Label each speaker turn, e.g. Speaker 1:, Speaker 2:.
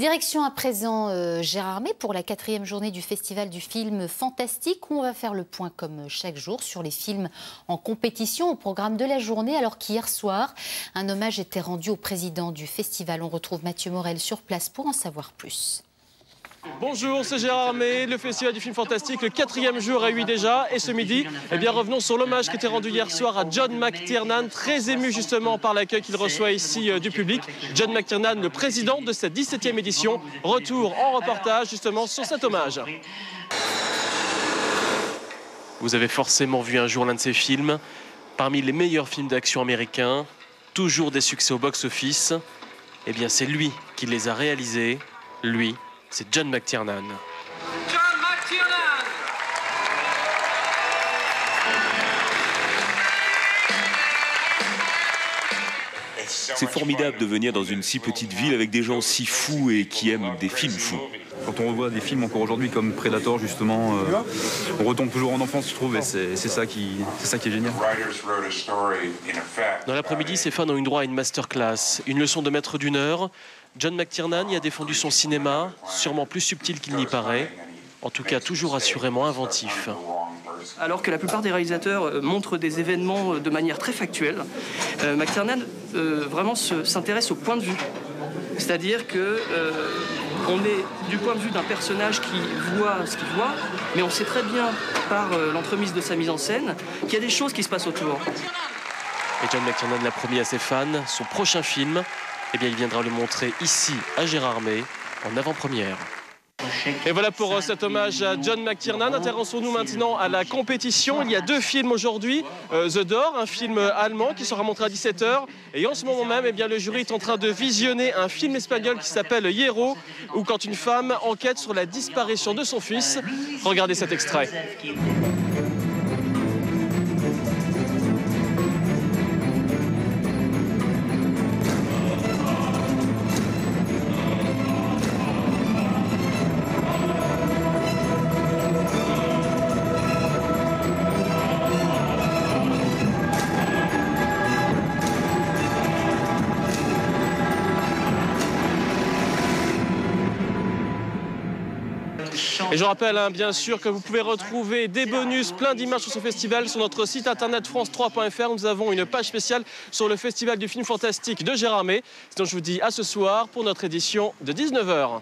Speaker 1: Direction à présent Gérard May pour la 4e journée du Festival du film fantastique où on va faire le point comme chaque jour sur les films en compétition au programme de la journée, alors qu'hier soir, un hommage était rendu au président du festival. On retrouve Mathieu Morel sur place pour en savoir plus.
Speaker 2: Bonjour, c'est Gérard May, le Festival du film fantastique, le 4e jour à 8 déjà. Et ce midi, revenons sur l'hommage qui était rendu hier soir à John McTiernan, très ému justement par l'accueil qu'il reçoit ici du public. John McTiernan, le président de cette 17e édition. Retour en reportage justement sur cet hommage. Vous avez forcément vu un jour l'un de ces films, parmi les meilleurs films d'action américains, toujours des succès au box-office. Eh bien, c'est lui qui les a réalisés, lui. C'est John McTiernan.
Speaker 3: John McTiernan!
Speaker 4: C'est formidable de venir dans une si petite ville avec des gens si fous et qui aiment des films fous.
Speaker 5: Quand on revoit des films encore aujourd'hui comme Predator justement, on retombe toujours en enfance, je trouve, et c'est ça qui est génial.
Speaker 2: Dans l'après-midi, ses fans ont eu droit à une masterclass, une leçon de maître d'1 heure. John McTiernan y a défendu son cinéma, sûrement plus subtil qu'il n'y paraît, en tout cas toujours assurément inventif.
Speaker 6: Alors que la plupart des réalisateurs montrent des événements de manière très factuelle, McTiernan vraiment s'intéresse au point de vue. C'est-à-dire que on est du point de vue d'un personnage qui voit ce qu'il voit, mais on sait très bien par l'entremise de sa mise en scène qu'il y a des choses qui se passent autour.
Speaker 2: Et John McTiernan l'a promis à ses fans, son prochain film, il viendra le montrer ici à Gérard May en avant-première. Et voilà pour cet hommage à John McTiernan. Intéressons-nous maintenant à la compétition. Il y a 2 films aujourd'hui. The Door, un film allemand qui sera montré à 17 h. Et en ce moment même, le jury est en train de visionner un film espagnol qui s'appelle Hierro, où quand une femme enquête sur la disparition de son fils. Regardez cet extrait. Et je rappelle bien sûr que vous pouvez retrouver des bonus, plein d'images sur ce festival sur notre site internet france3.fr. Nous avons une page spéciale sur le Festival du film fantastique de Gérard May. Sinon je vous dis à ce soir pour notre édition de 19 h.